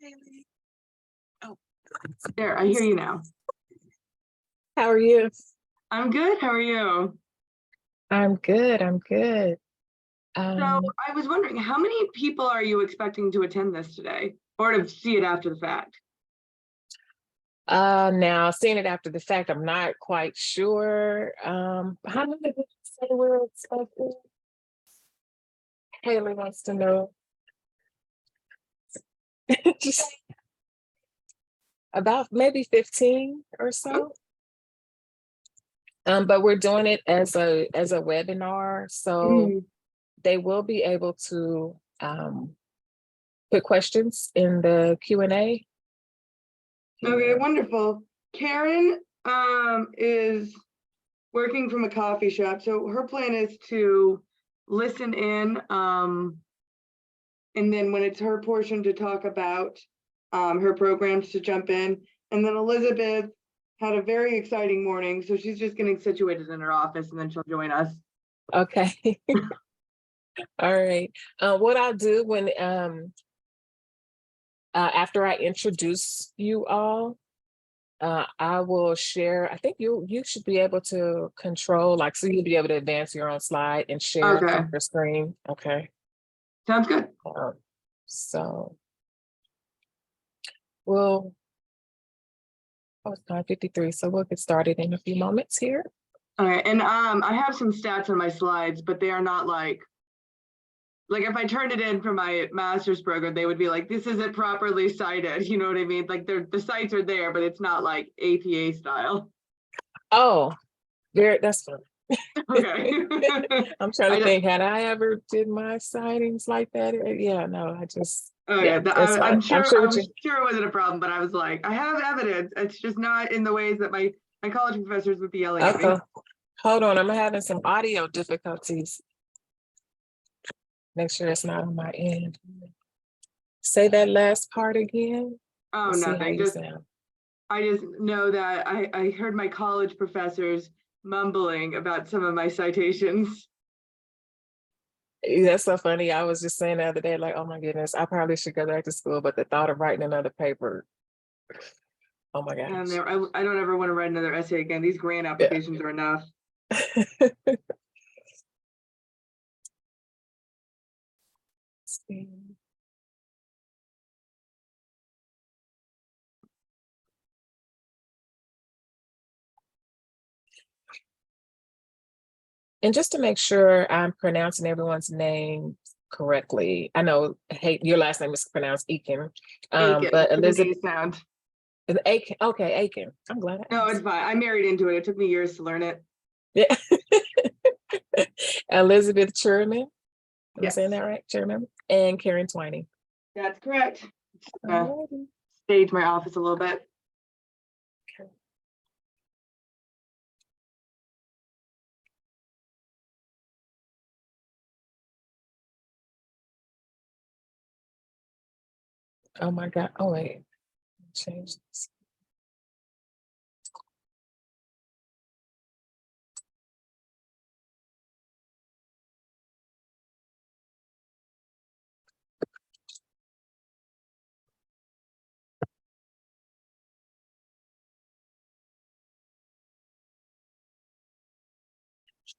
Haley. Oh, there, I hear you now. how are you? I'm good. How are you? I'm good. I'm good. So I was wondering, how many people are you expecting to attend this today or to see it after the fact? Now seeing it after the fact, I'm not quite sure. How many did you say we're expecting? Haley wants to know. Just about maybe 15 or so. But we're doing it as a webinar, so they will be able to put questions in the Q&A. Okay, wonderful. Karen is working from a coffee shop, so her plan is to listen in, and then when it's her portion to talk about her programs, to jump in. And then Elizabeth had a very exciting morning, so she's just getting situated in her office, and then she'll join us. Okay. All right. What I'll do when after I introduce you all, I will share. I think you should be able to control, like, so you'll be able to advance your own slide and share Okay. your screen. Okay. Sounds good. So we'll. Oh, it's 9:53, so we'll get started in a few moments here. All right, and I have some stats on my slides, but they are not like if I turned it in for my master's program, they would be like, this isn't properly cited. You know what I mean? Like the sites are there, but it's not like APA style. Oh, that's fun. Okay. I'm trying to think, had I ever did my sightings like that? Yeah, no, I just. Oh yeah, I'm sure it wasn't a problem, but I was like, I have evidence. It's just not in the ways that my college professors would be yelling at me. Hold on, I'm having some audio difficulties. Make sure it's not on my end. Say that last part again. Oh, nothing. I just know that I heard my college professors mumbling about some of my citations. That's so funny. I was just saying the other day, like, oh my goodness, I probably should go back to school, but the thought of writing another paper, oh my gosh. And I don't ever want to write another essay again. These grant applications are enough. And just to make sure I'm pronouncing everyone's name correctly, I know, hey, your last name is pronounced Aiken, but Elizabeth sound. Aiken. Okay, Aiken. I'm glad. No, it's fine. I married into it. It took me years to learn it. Yeah. Elizabeth Cherman. Am I saying that right? Cherman and Karen Twining. That's correct. Stage my office a little bit. Okay. Oh my God. Oh wait. Change this.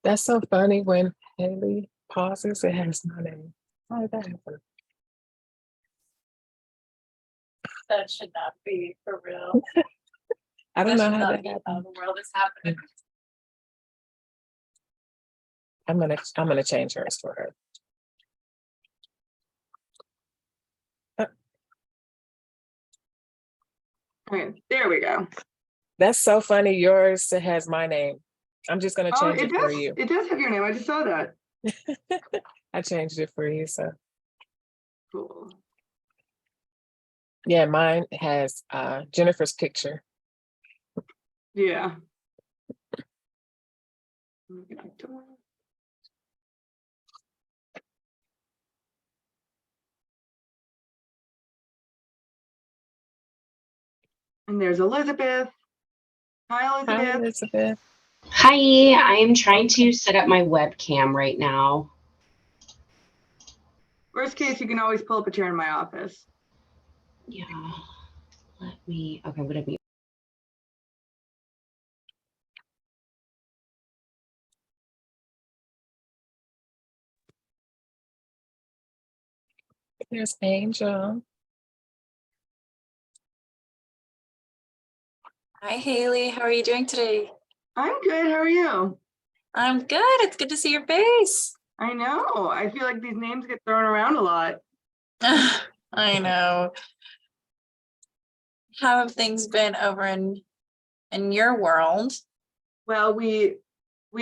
That's so funny when Haley pauses, it has my name. How did that happen? That should not be for real. I don't know how that happened. How the world is happening. I'm gonna change hers for her. Okay, there we go. That's so funny. Yours has my name. I'm just gonna change it for you. It does have your name. I just saw that. I changed it for you, so. Cool. Yeah, mine has Jennifer's picture. Yeah. And there's Elizabeth. Hi, Elizabeth. Hi, Elizabeth. Hi, I am trying to set up my webcam right now. Worst case, you can always pull up a chair in my office. Yeah. Okay, I'm gonna be. There's Angel. Hi, Haley. How are you doing today? I'm good. How are you? I'm good. It's good to see your face. I know. I feel like these names get thrown around a lot. I know. How have things been over in your world? Well, we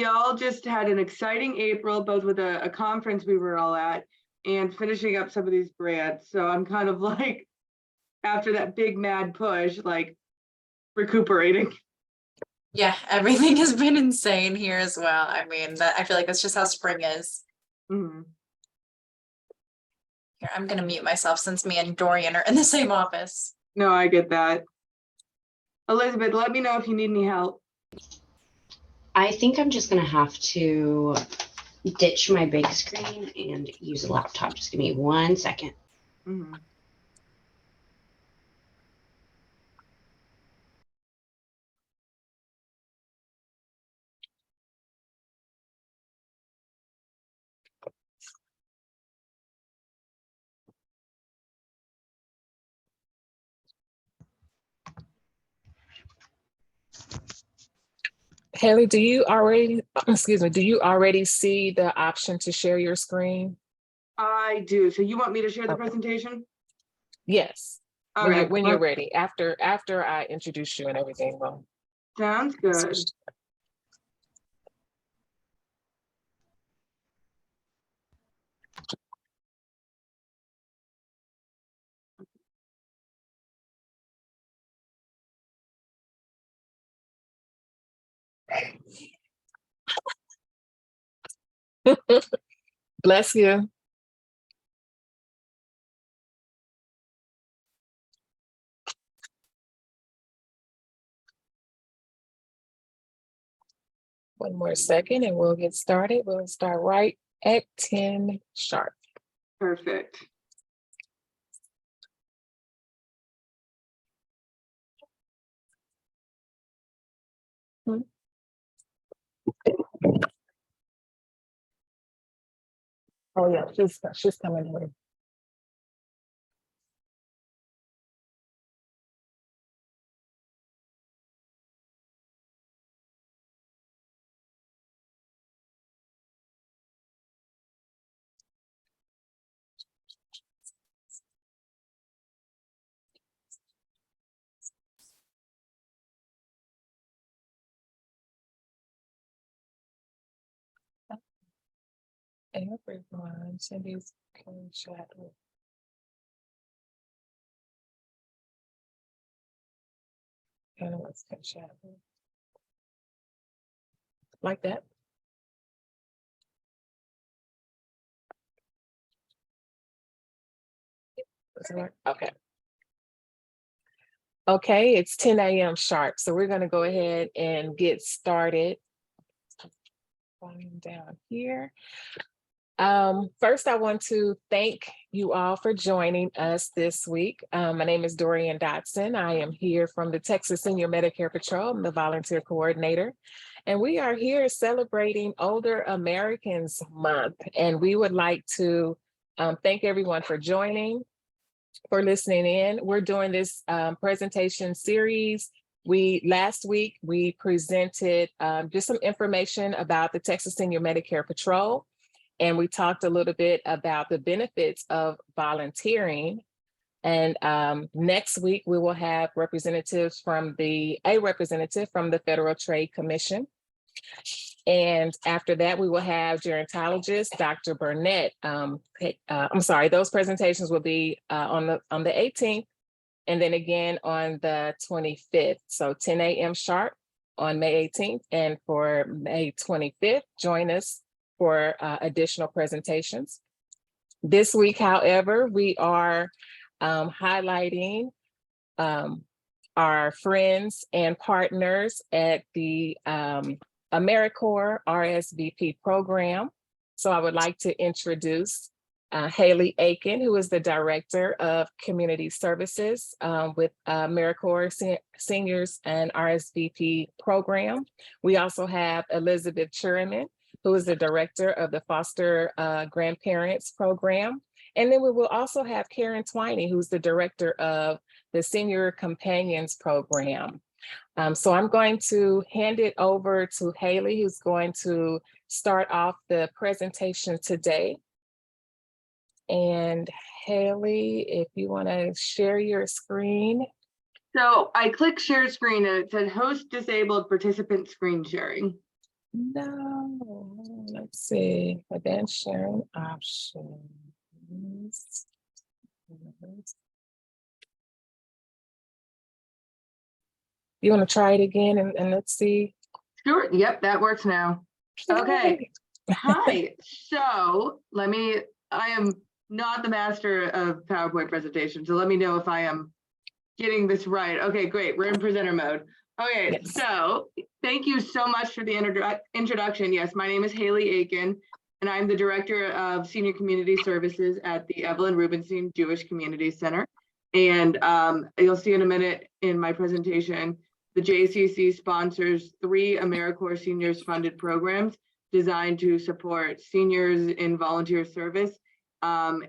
all just had an exciting April, both with a conference we were all at and finishing up some of these grants. So I'm kind of like, after that big mad push, like recuperating. Yeah, everything has been insane here as well. I mean, I feel like that's just how spring is. Mhm. Here, I'm gonna mute myself since me and Dorian are in the same office. No, I get that. Elizabeth, let me know if you need any help. I think I'm just gonna have to ditch my big screen and use a laptop. Just give me 1 second. Mhm. Haley, do you already, excuse me, do you already see the option to share your screen? I do. So you want me to share the Okay. presentation? Yes, Okay. when you're ready, after I introduce you and everything. Well, Sounds good. bless you. One more second and we'll get started. We'll start right at 10 sharp. Perfect. Oh yeah, she's coming here. Everyone, Cindy's can chat with. Let's can chat with. Like that. Does it work? Okay. Okay, it's 10 a.m. sharp. So we're going to go ahead and get started. Volume down here. First, I want to thank you all for joining us this week. My name is Dorian Dotson. I am here from the Texas Senior Medicare Patrol. I'm the volunteer coordinator. And we are here celebrating Older Americans Month. And we would like to thank everyone for joining, for listening in. We're doing this presentation series. Last week, we presented just some information about the Texas Senior Medicare Patrol. And we talked a little bit about the benefits of volunteering. And next week, we will have a representative from the Federal Trade Commission. And after that, we will have gerontologist, Dr. Burnett. I'm sorry, those presentations will be on the 18th and then again on the 25th. So 10 a.m. sharp on May 18th. And for May 25th, join us for additional presentations. This week, however, we are highlighting our friends and partners at the AmeriCorps RSVP program. So I would like to introduce Haley Aiken, who is the Director of Community Services with AmeriCorps Seniors and RSVP program. We also have Elizabeth Churiman, who is the Director of the Foster Grandparents program. And then we will also have Karen Twiney, who's the Director of the Senior Companions program. So I'm going to hand it over to Haley, who's going to start off the presentation today. And Haley, if you want to share your screen. So I clicked share screen and it said host disabled participant screen sharing. No, let's see, advanced sharing options. You want to try it again and let's see? Sure, yep, that works now. Okay. Hi, so I am not the master of PowerPoint presentation, so let me know if I am getting this right. Okay, great, we're in presenter mode. Okay, Yes. So thank you so much for the introduction. Yes, my name is Haley Aiken, and I'm the Director of Senior Community Services at the Evelyn Rubinstein Jewish Community Center. And you'll see in a minute in my presentation, the JCC sponsors 3 AmeriCorps Seniors funded programs designed to support seniors in volunteer service and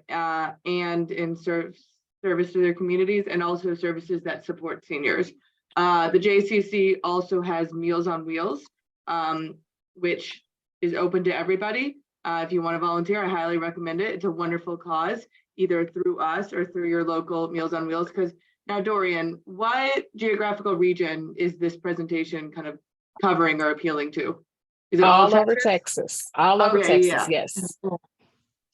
in service to their communities, and also services that support seniors. The JCC also has Meals on Wheels, which is open to everybody. If you want to volunteer, I highly recommend it. It's a wonderful cause, either through us or through your local Meals on Wheels. Because now, Dorian, what geographical region is this presentation kind of covering or appealing to? Is it all over Texas? All over Okay, Texas, yeah. yes.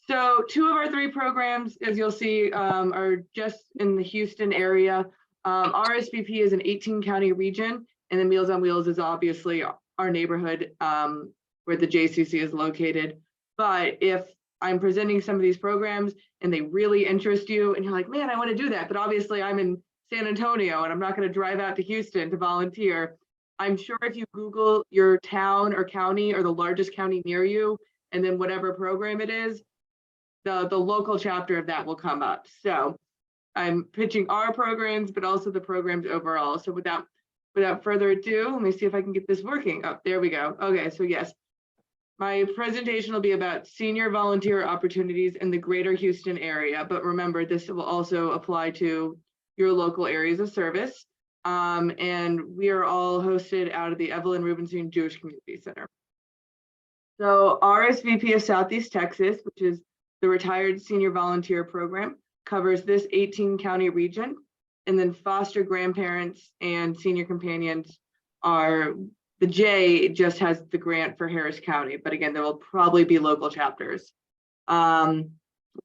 So 2 of our 3 programs, as you'll see, are just in the Houston area. RSVP is an 18-county region, and then Meals on Wheels is obviously our neighborhood where the JCC is located. But if I'm presenting some of these programs and they really interest you and you're like, man, I want to do that, but obviously I'm in San Antonio and I'm not going to drive out to Houston to volunteer. I'm sure if you Google your town or county or the largest county near you, and then whatever program it is, the local chapter of that will come up. So I'm pitching our programs, but also the programs overall. So without further ado, let me see if I can get this working. Oh, there we go. Okay, so yes, my presentation will be about senior volunteer opportunities in the greater Houston area. But remember, this will also apply to your local areas of service. And we are all hosted out of the Evelyn Rubinstein Jewish Community Center. So RSVP of Southeast Texas, which is the Retired Senior Volunteer Program, covers this 18-county region. And then foster grandparents and senior companions are, the J just has the grant for Harris County, but again, there will probably be local chapters.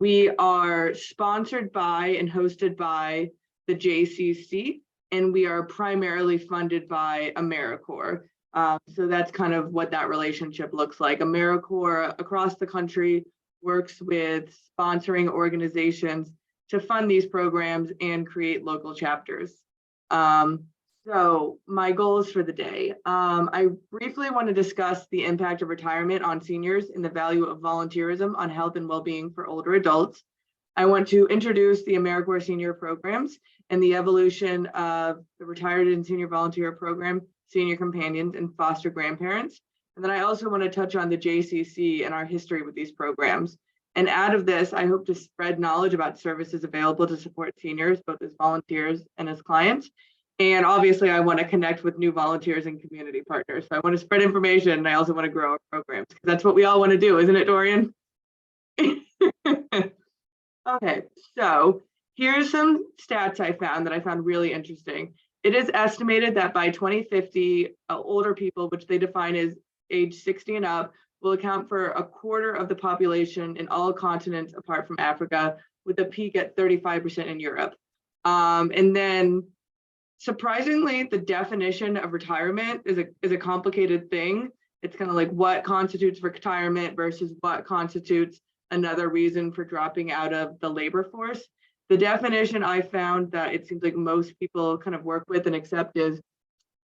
We are sponsored by and hosted by the JCC, and we are primarily funded by AmeriCorps. So that's kind of what that relationship looks like. AmeriCorps across the country works with sponsoring organizations to fund these programs and create local chapters. So my goals for the day. I briefly want to discuss the impact of retirement on seniors and the value of volunteerism on health and well-being for older adults. I want to introduce the AmeriCorps senior programs and the evolution of the retired and senior volunteer program, senior companions, and foster grandparents. And then I also want to touch on the JCC and our history with these programs. And out of this, I hope to spread knowledge about services available to support seniors, both as volunteers and as clients. And obviously, I want to connect with new volunteers and community partners. So I want to spread information, and I also want to grow our programs, because that's what we all want to do, isn't it, Dorian? Okay, so here's some stats I found really interesting. It is estimated that by 2050, older people, which they define as age 60 and up, will account for a quarter of the population in all continents apart from Africa, with a peak at 35% in Europe. And then surprisingly, the definition of retirement is a complicated thing. It's kind of like what constitutes retirement versus what constitutes another reason for dropping out of the labor force. The definition I found that it seems like most people kind of work with and accept is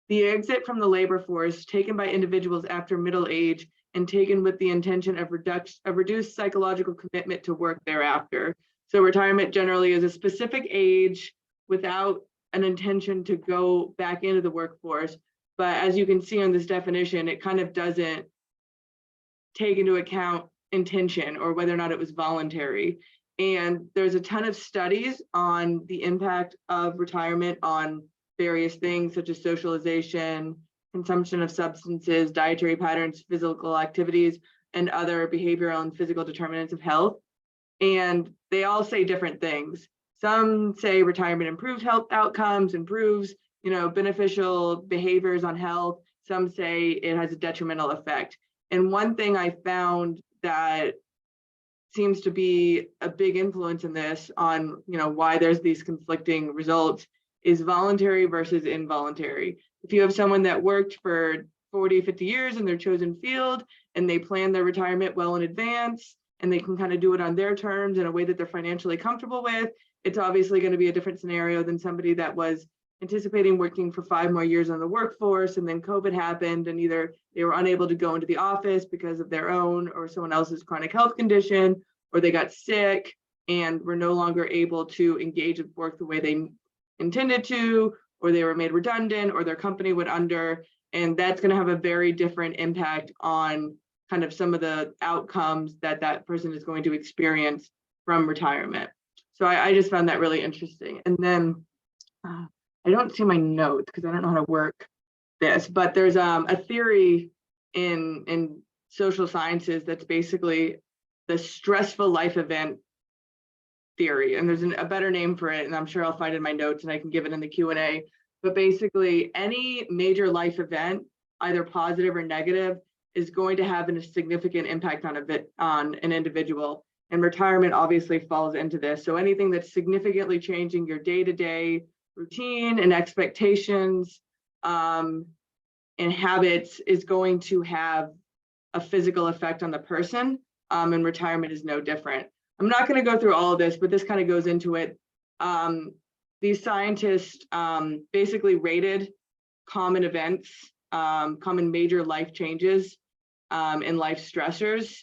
the exit from the labor force taken by individuals after middle age and taken with the intention of reduced psychological commitment to work thereafter. So retirement generally is a specific age without an intention to go back into the workforce. But as you can see on this definition, it kind of doesn't take into account intention or whether or not it was voluntary. And there's a ton of studies on the impact of retirement on various things such as socialization, consumption of substances, dietary patterns, physical activities, and other behavioral and physical determinants of health. And they all say different things. Some say retirement improves health outcomes, improves, beneficial behaviors on health. Some say it has a detrimental effect. And one thing I found that seems to be a big influence in this on, why there's these conflicting results is voluntary versus involuntary. If you have someone that worked for 40, 50 years in their chosen field and they plan their retirement well in advance and they can kind of do it on their terms in a way that they're financially comfortable with, it's obviously going to be a different scenario than somebody that was anticipating working for 5 more years on the workforce and then COVID happened and either they were unable to go into the office because of their own or someone else's chronic health condition, or they got sick and were no longer able to engage with work the way they intended to, or they were made redundant, or their company went under. And that's going to have a very different impact on kind of some of the outcomes that that person is going to experience from retirement. So I just found that really interesting. And then I don't see my notes because I don't know how to work this, but there's a theory in social sciences that's basically the stressful life event theory. And there's a better name for it, and I'm sure I'll find it in my notes and I can give it in the Q&A. But basically, any major life event, either positive or negative, is going to have a significant impact on an individual. And retirement obviously falls into this. So anything that's significantly changing your day-to-day routine and expectations and habits is going to have a physical effect on the person. And retirement is no different. I'm not going to go through all of this, but this kind of goes into it. These scientists basically rated common events, common major life changes and life stressors,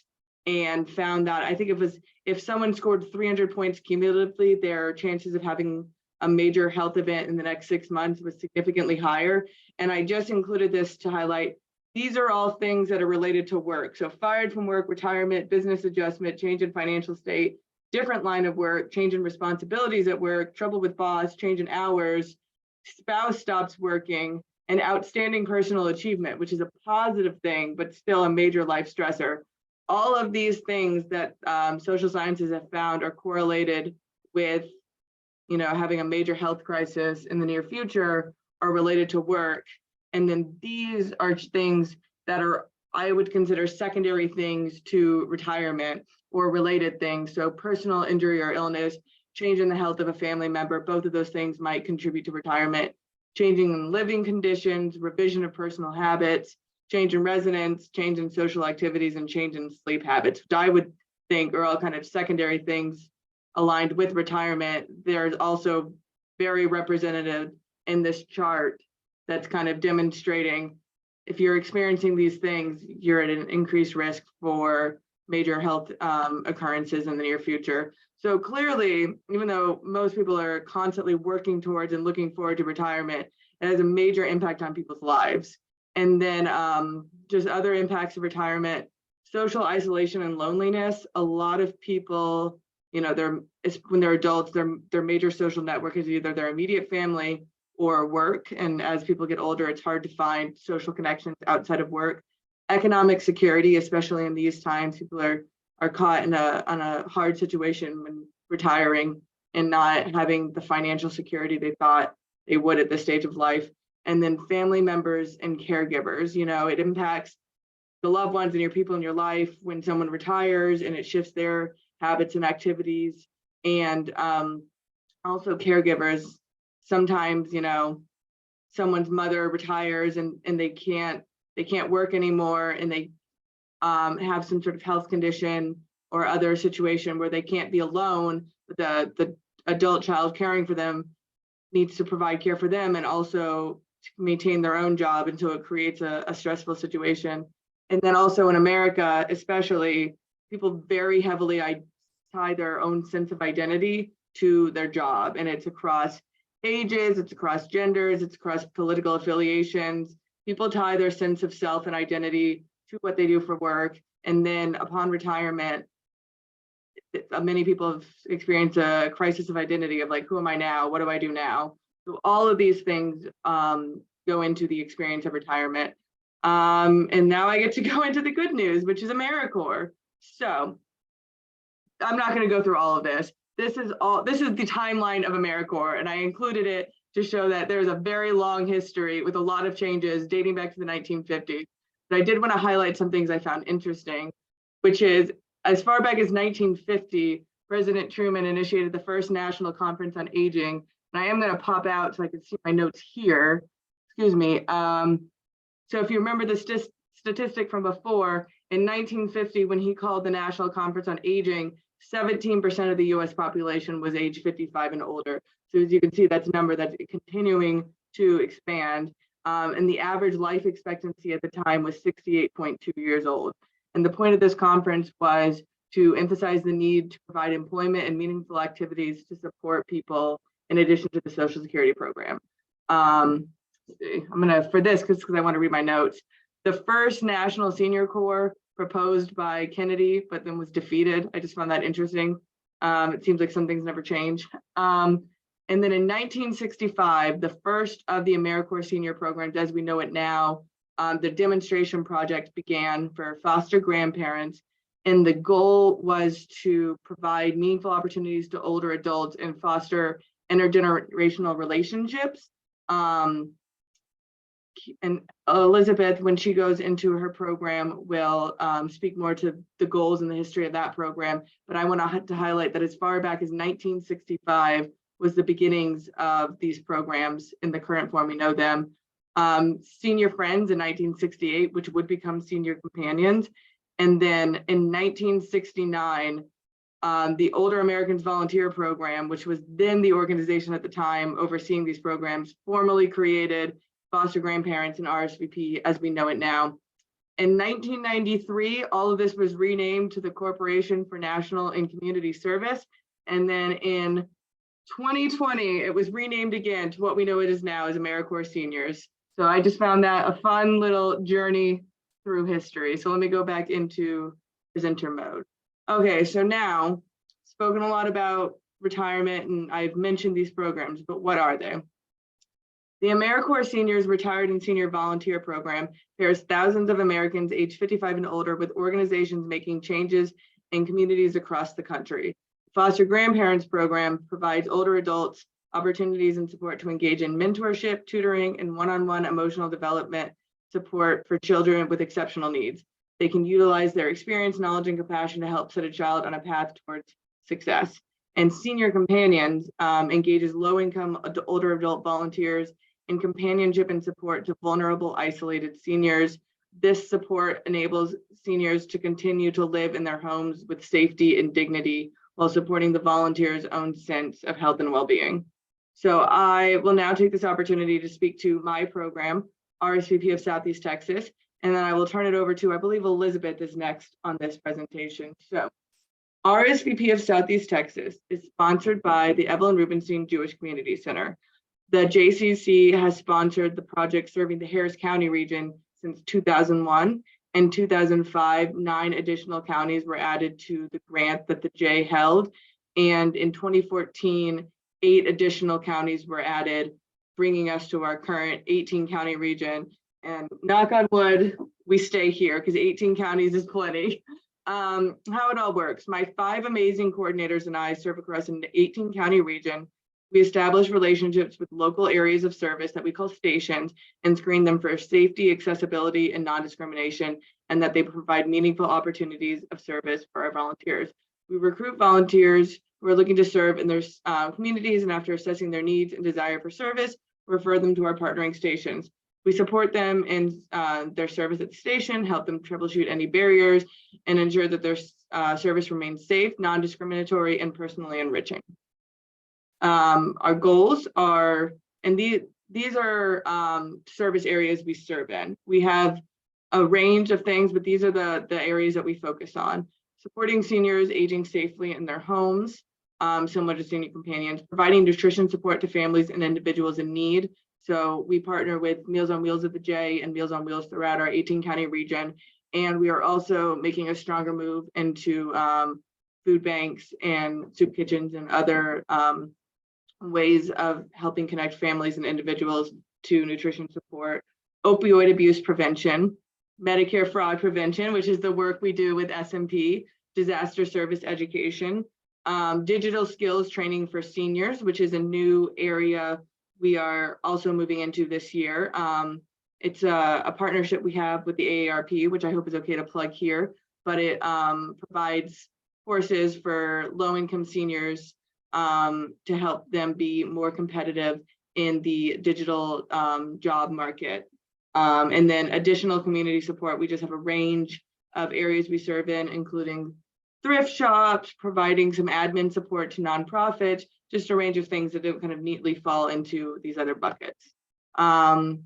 and found that I think it was if someone scored 300 points cumulatively, their chances of having a major health event in the next 6 months was significantly higher. And I just included this to highlight these are all things that are related to work. So fired from work, retirement, business adjustment, change in financial state, different line of work, change in responsibilities at work, trouble with boss, change in hours, spouse stops working, and outstanding personal achievement, which is a positive thing, but still a major life stressor. All of these things that social sciences have found are correlated with, having a major health crisis in the near future are related to work. And then these are things that are, I would consider secondary things to retirement or related things. So personal injury or illness, change in the health of a family member, both of those things might contribute to retirement. Changing in living conditions, revision of personal habits, change in residence, change in social activities, and change in sleep habits, which I would think are all kind of secondary things aligned with retirement. There's also very representative in this chart that's kind of demonstrating if you're experiencing these things, you're at an increased risk for major health occurrences in the near future. So clearly, even though most people are constantly working towards and looking forward to retirement, it has a major impact on people's lives. And then just other impacts of retirement, social isolation and loneliness. A lot of people, when they're adults, their major social network is either their immediate family or work. And as people get older, it's hard to find social connections outside of work. Economic security, especially in these times, people are caught in a hard situation when retiring and not having the financial security they thought they would at this stage of life. And then family members and caregivers, it impacts the loved ones and your people in your life when someone retires, and it shifts their habits and activities. And also caregivers, sometimes, someone's mother retires and they can't work anymore, and they have some sort of health condition or other situation where they can't be alone, but the adult child caring for them needs to provide care for them and also to maintain their own job. And so it creates a stressful situation. And then also in America, especially, people very heavily tie their own sense of identity to their job. And it's across ages, it's across genders, it's across political affiliations. People tie their sense of self and identity to what they do for work. And then upon retirement, many people have experienced a crisis of identity of like, who am I now? What do I do now? So all of these things go into the experience of retirement. And now I get to go into the good news, which is AmeriCorps. So I'm not going to go through all of this. This is the timeline of AmeriCorps, and I included it to show that there's a very long history with a lot of changes dating back to the 1950s. But I did want to highlight some things I found interesting, which is as far back as 1950, President Truman initiated the first National Conference on Aging. And I am going to pop out so I can see my notes here. Excuse me. So if you remember the statistic from before, in 1950, when he called the National Conference on Aging, 17% of the US population was age 55 and older. So as you can see, that's a number that's continuing to expand. And the average life expectancy at the time was 68.2 years old. And the point of this conference was to emphasize the need to provide employment and meaningful activities to support people in addition to the Social Security program. I'm gonna, for this, because I want to read my notes. The first National Senior Corps proposed by Kennedy, but then was defeated. I just found that interesting. It seems like some things never change. And then in 1965, the first of the AmeriCorps senior programs as we know it now, the demonstration project began for foster grandparents. And the goal was to provide meaningful opportunities to older adults and foster intergenerational relationships. And Elizabeth, when she goes into her program, will speak more to the goals and the history of that program. But I want to highlight that as far back as 1965 was the beginnings of these programs in the current form we know them. Senior Friends in 1968, which would become Senior Companions. And then in 1969, the Older Americans Volunteer Program, which was then the organization at the time overseeing these programs, formally created foster grandparents and RSVP as we know it now. In 1993, all of this was renamed to the Corporation for National and Community Service. And then in 2020, it was renamed again to what we know it is now as AmeriCorps Seniors. So I just found that a fun little journey through history. So let me go back into presenter mode. Okay, so now spoken a lot about retirement and I've mentioned these programs, but what are they? The AmeriCorps Seniors Retired and Senior Volunteer Program pairs thousands of Americans aged 55 and older with organizations making changes in communities across the country. Foster Grandparents Program provides older adults opportunities and support to engage in mentorship, tutoring, and one-on-one emotional development support for children with exceptional needs. They can utilize their experience, knowledge, and compassion to help set a child on a path towards success. And Senior Companions engages low-income older adult volunteers in companionship and support to vulnerable, isolated seniors. This support enables seniors to continue to live in their homes with safety and dignity while supporting the volunteers' own sense of health and well-being. So I will now take this opportunity to speak to my program, RSVP of Southeast Texas, and then I will turn it over to, I believe Elizabeth is next on this presentation. So RSVP of Southeast Texas is sponsored by the Evelyn Rubinstein Jewish Community Center. The JCC has sponsored the project serving the Harris County region since 2001. In 2005, 9 additional counties were added to the grant that the J held. And in 2014, 8 additional counties were added, bringing us to our current 18 county region. And knock on wood, we stay here because 18 counties is plenty. How it all works. My 5 amazing coordinators and I serve across an 18 county region. We establish relationships with local areas of service that we call stations and screen them for safety, accessibility, and non-discrimination, and that they provide meaningful opportunities of service for our volunteers. We recruit volunteers who are looking to serve in their communities, and after assessing their needs and desire for service, refer them to our partnering stations. We support them in their service at the station, help them troubleshoot any barriers, and ensure that their service remains safe, non-discriminatory, and personally enriching. Our goals are, and these are service areas we serve in. We have a range of things, but these are the areas that we focus on. Supporting seniors aging safely in their homes, similar to Senior Companions, providing nutrition support to families and individuals in need. So we partner with Meals on Wheels at the J and Meals on Wheels throughout our 18-county region. And we are also making a stronger move into food banks and soup kitchens and other ways of helping connect families and individuals to nutrition support, opioid abuse prevention, Medicare fraud prevention, which is the work we do with SMP, disaster service education, digital skills training for seniors, which is a new area we are also moving into this year. It's a partnership we have with the AARP, which I hope is okay to plug here, but it provides courses for low-income seniors to help them be more competitive in the digital job market. And then additional community support. We just have a range of areas we serve in, including thrift shops, providing some admin support to nonprofits, just a range of things that don't kind of neatly fall into these other buckets. And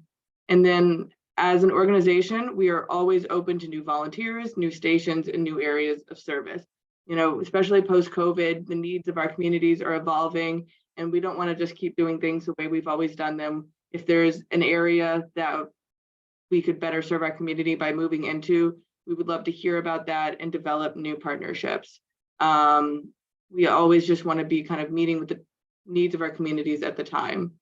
then as an organization, we are always open to new volunteers, new stations, and new areas of service. You know, especially post-COVID, the needs of our communities are evolving, and we don't want to just keep doing things the way we've always done them. If there's an area that we could better serve our community by moving into, we would love to hear about that and develop new partnerships. We always just want to be kind of meeting with the needs of our communities at the time.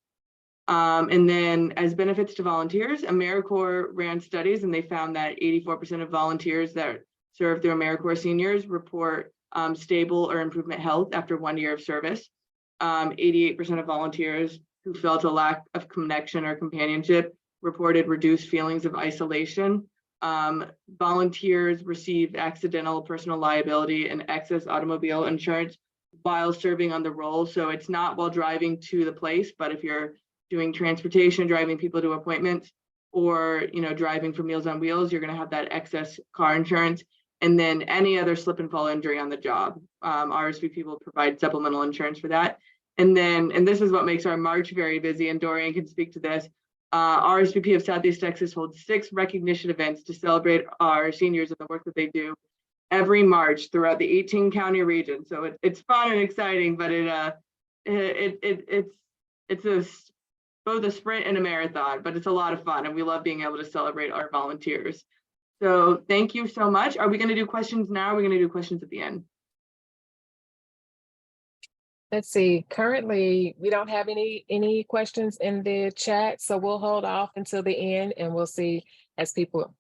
And then as benefits to volunteers, AmeriCorps ran studies and they found that 84% of volunteers that serve through AmeriCorps seniors report stable or improvement health after 1 year of service. 88% of volunteers who felt a lack of connection or companionship reported reduced feelings of isolation. Volunteers received accidental personal liability and excess automobile insurance while serving on the role. So it's not while driving to the place, but if you're doing transportation, driving people to appointments, or driving for Meals on Wheels, you're going to have that excess car insurance. And then any other slip and fall injury on the job, RSVP will provide supplemental insurance for that. And this is what makes our March very busy, and Dorian can speak to this. RSVP of Southeast Texas holds 6 recognition events to celebrate our seniors and the work that they do every March throughout the 18-county region. So it's fun and exciting, but it's both a sprint and a marathon, but it's a lot of fun, and we love being able to celebrate our volunteers. So thank you so much. Are we going to do questions now? Or are we going to do questions at the end? Let's see, currently, we don't have any questions in the chat, so we'll hold off until the end and we'll see as people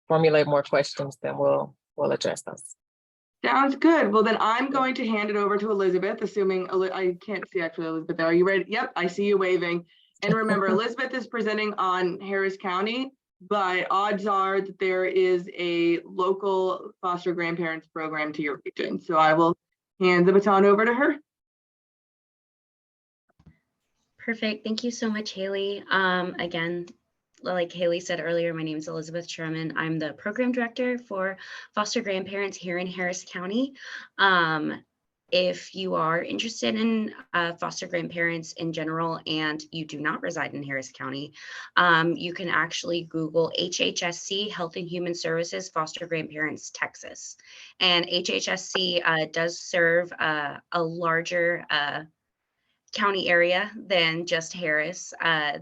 formulate more questions, then we'll address those. Sounds good. Well, then I'm going to hand it over to Elizabeth, assuming I can't see actually, Elizabeth, are you ready? Yep, I see you waving. And remember, Elizabeth is presenting on Harris County, but odds are that there is a local foster grandparents program to your region. So I will hand the baton over to her. Perfect. Thank you so much, Haley. Again, like Haley said earlier, my name is Elizabeth Sherman. I'm the program director for foster grandparents here in Harris County. If you are interested in foster grandparents in general and you do not reside in Harris County, you can actually Google HHSC, Health and Human Services Foster Grandparents Texas. And HHSC does serve a larger county area than just Harris.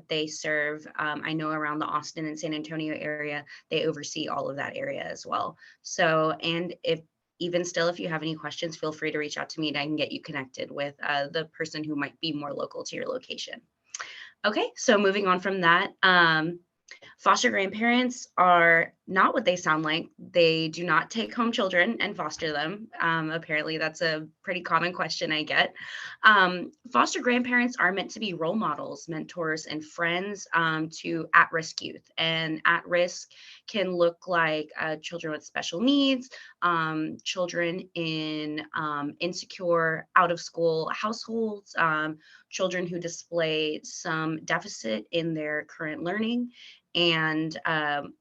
They serve, I know around the Austin and San Antonio area, they oversee all of that area as well. So, and if you have any questions, feel free to reach out to me and I can get you connected with the person who might be more local to your location. Okay, so moving on from that, foster grandparents are not what they sound like. They do not take home children and foster them. Apparently, that's a pretty common question I get. Foster grandparents are meant to be role models, mentors, and friends to at-risk youth. And at-risk can look like children with special needs, children in insecure, out-of-school households, children who display some deficit in their current learning. And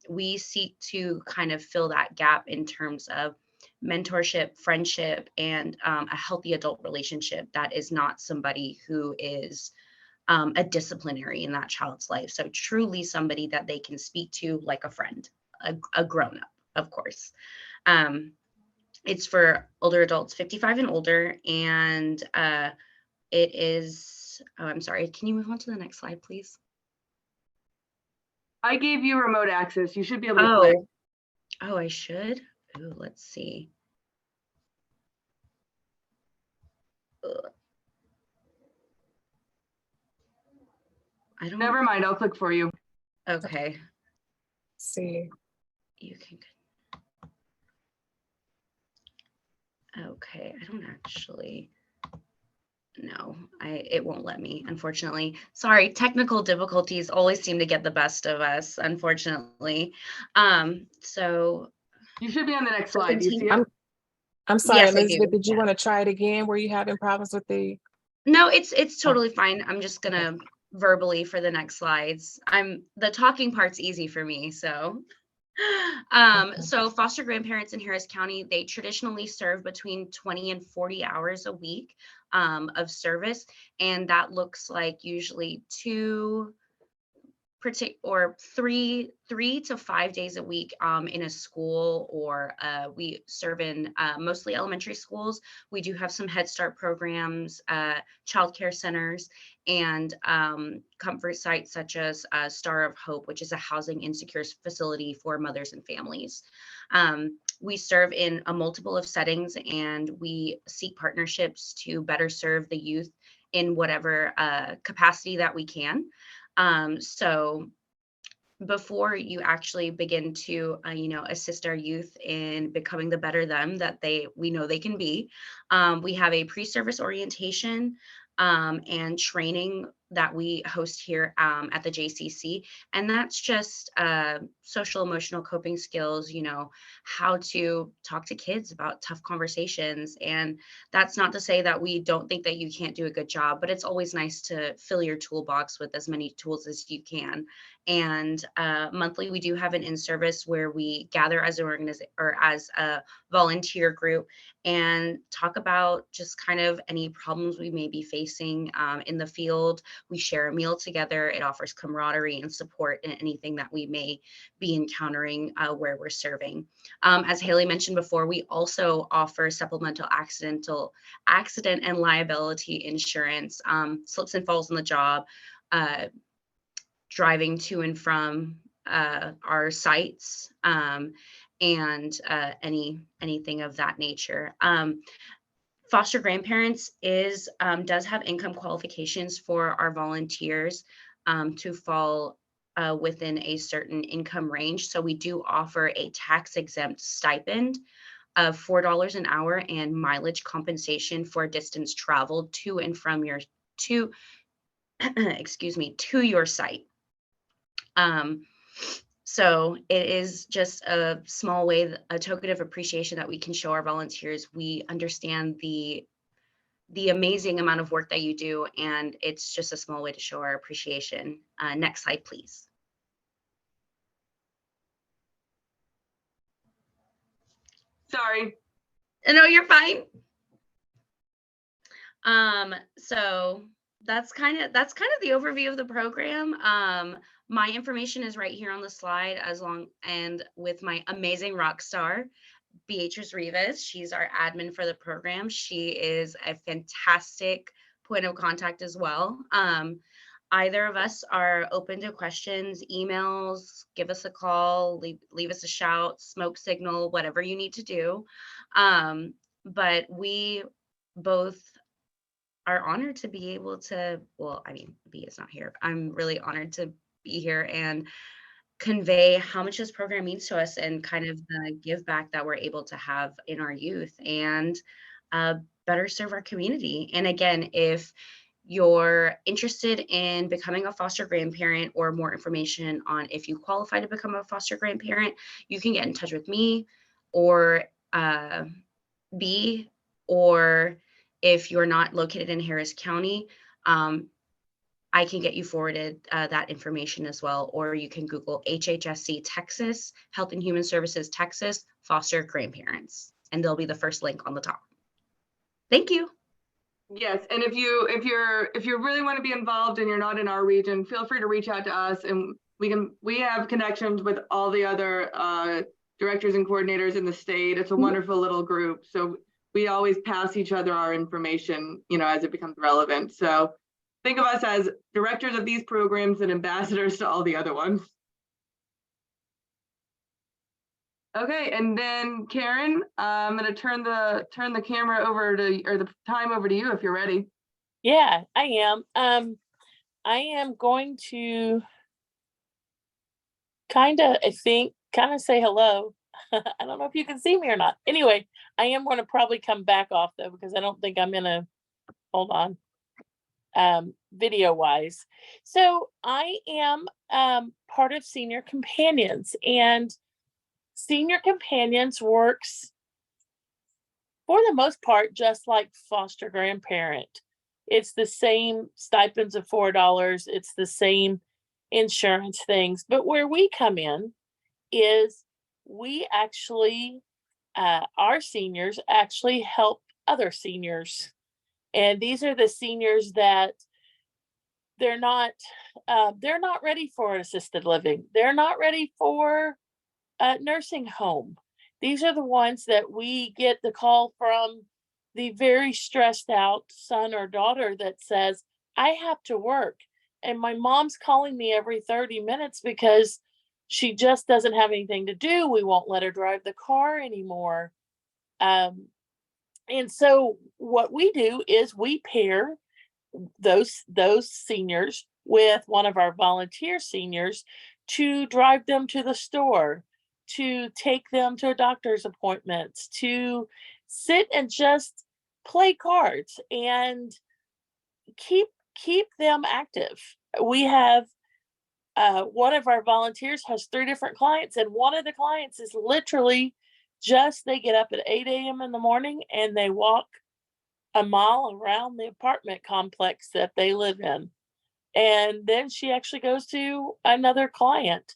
we seek to kind of fill that gap in terms of mentorship, friendship, and a healthy adult relationship that is not somebody who is a disciplinary in that child's life. So truly somebody that they can speak to like a friend, a grown-up, of course. It's for older adults 55 and older, and it is, oh, I'm sorry, can you move on to the next slide, please? I gave you remote access. You should be able to click. Oh, I should? Oh, let's see. Ugh. I don't. Never mind, I'll click for you. Okay, See, you can. Okay, I don't actually. No, it won't let me, unfortunately. Sorry, technical difficulties always seem to get the best of us, unfortunately. So You should be on the next slide. Do you see it? I'm sorry, Yes, I do. Elizabeth, did you Yeah. want to try it again? Were you having problems with the? No, it's totally fine. I'm just gonna verbally for the next slides. The talking part's easy for me, so. So foster grandparents in Harris County, they traditionally serve between 20 and 40 hours a week of service, and that looks like usually three to 5 days a week in a school, or we serve in mostly elementary schools. We do have some Head Start programs, childcare centers, and comfort sites such as Star of Hope, which is a housing insecure facility for mothers and families. We serve in a multiple of settings, and we seek partnerships to better serve the youth in whatever capacity that we can. So before you actually begin to, assist our youth in becoming the better them that we know they can be, we have a pre-service orientation and training that we host here at the JCC, and that's just social emotional coping skills. How to talk to kids about tough conversations, and that's not to say that we don't think that you can't do a good job, but it's always nice to fill your toolbox with as many tools as you can. And monthly, we do have an in-service where we gather as an organization or as a volunteer group and talk about just kind of any problems we may be facing in the field. We share a meal together. It offers camaraderie and support in anything that we may be encountering where we're serving. As Haley mentioned before, we also offer supplemental accident and liability insurance, slips and falls on the job, driving to and from our sites, and anything of that nature. Foster grandparents does have income qualifications for our volunteers to fall within a certain income range. So we do offer a tax exempt stipend of $4 an hour and mileage compensation for distance traveled to and from to your site. So it is just a small way, a token of appreciation that we can show our volunteers. We understand the amazing amount of work that you do, and it's just a small way to show our appreciation. Next slide, please. Sorry. No, you're fine. So that's kind of the overview of the program. My information is right here on the slide, and with my amazing rock star, Beatrice Rivas. She's our admin for the program. She is a fantastic point of contact as well. Either of us are open to questions, emails, give us a call, leave us a shout, smoke signal, whatever you need to do. But we both are honored to be able to, B is not here. I'm really honored to be here and convey how much this program means to us and kind of the give back that we're able to have in our youth and better serve our community. And again, if you're interested in becoming a foster grandparent or more information on if you qualify to become a foster grandparent, you can get in touch with me or B, or if you're not located in Harris County, I can get you forwarded that information as well, or you can Google HHSC Texas, Health and Human Services Texas, foster grandparents, and they'll be the first link on the top. Thank you. Yes, and if you really want to be involved and you're not in our region, feel free to reach out to us, and we have connections with all the other directors and coordinators in the state. It's a wonderful little group, so we always pass each other our information, as it becomes relevant. So think of us as directors of these programs and ambassadors to all the other ones. Okay, and then Karen, I'm going to turn the camera over to, or the time over to you if you're ready. Yeah, I am. I am going to kind of say hello. I don't know if you can see me or not. Anyway, I am going to probably come back off though, because I don't think I'm in a, hold on, video wise. So I am part of Senior Companions, and Senior Companions works for the most part just like foster grandparent. It's the same stipends of $4. It's the same insurance things. But where we come in is we actually, our seniors actually help other seniors. And these are the seniors that they're not ready for assisted living. They're not ready for a nursing home. These are the ones that we get the call from the very stressed out son or daughter that says, I have to work and my mom's calling me every 30 minutes because she just doesn't have anything to do. We won't let her drive the car anymore. And so what we do is we pair those seniors with one of our volunteer seniors to drive them to the store, to take them to doctor's appointments, to sit and just play cards and keep them active. We have one of our volunteers has 3 different clients, and one of the clients is literally just they get up at 8 a.m. in the morning and they walk a mile around the apartment complex that they live in. And then she actually goes to another client.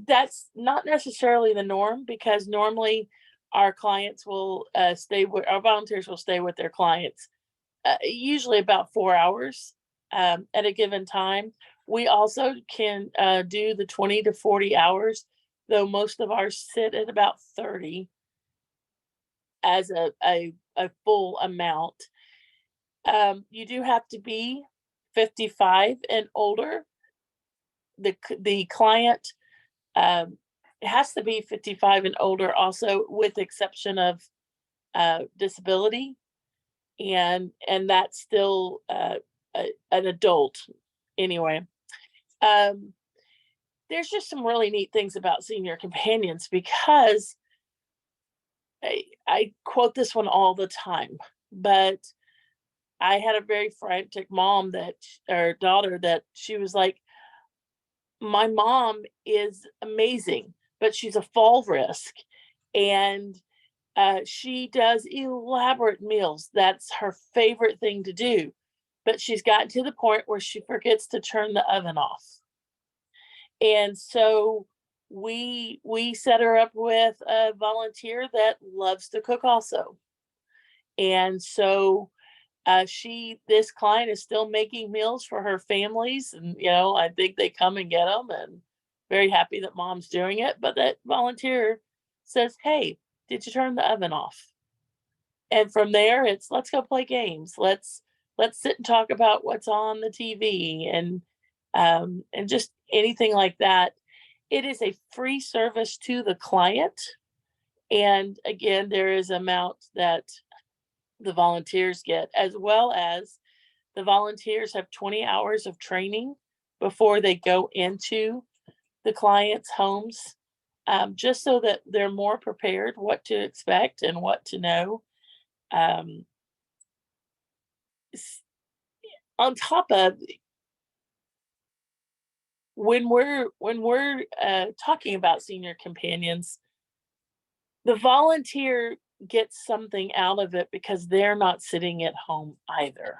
That's not necessarily the norm, because normally our clients will our volunteers will stay with their clients usually about 4 hours at a given time. We also can do the 20 to 40 hours, though most of ours sit at about 30 as a full amount. You do have to be 55 and older. The client has to be 55 and older also, with the exception of disability, and that's still an adult anyway. There's just some really neat things about Senior Companions, because I quote this one all the time, but I had a very frantic mom or daughter that she was like, my mom is amazing, but she's a fall risk. And she does elaborate meals. That's her favorite thing to do. But she's gotten to the point where she forgets to turn the oven off. And so we set her up with a volunteer that loves to cook also. And so this client is still making meals for her families, and I think they come and get them, and very happy that mom's doing it. But that volunteer says, hey, did you turn the oven off? And from there, it's let's go play games. Let's sit and talk about what's on the TV, and just anything like that. It is a free service to the client. And again, there is amount that the volunteers get, as well as the volunteers have 20 hours of training before they go into the clients' homes, just so that they're more prepared what to expect and what to know. On top of, when we're talking about Senior Companions, the volunteer gets something out of it because they're not sitting at home either.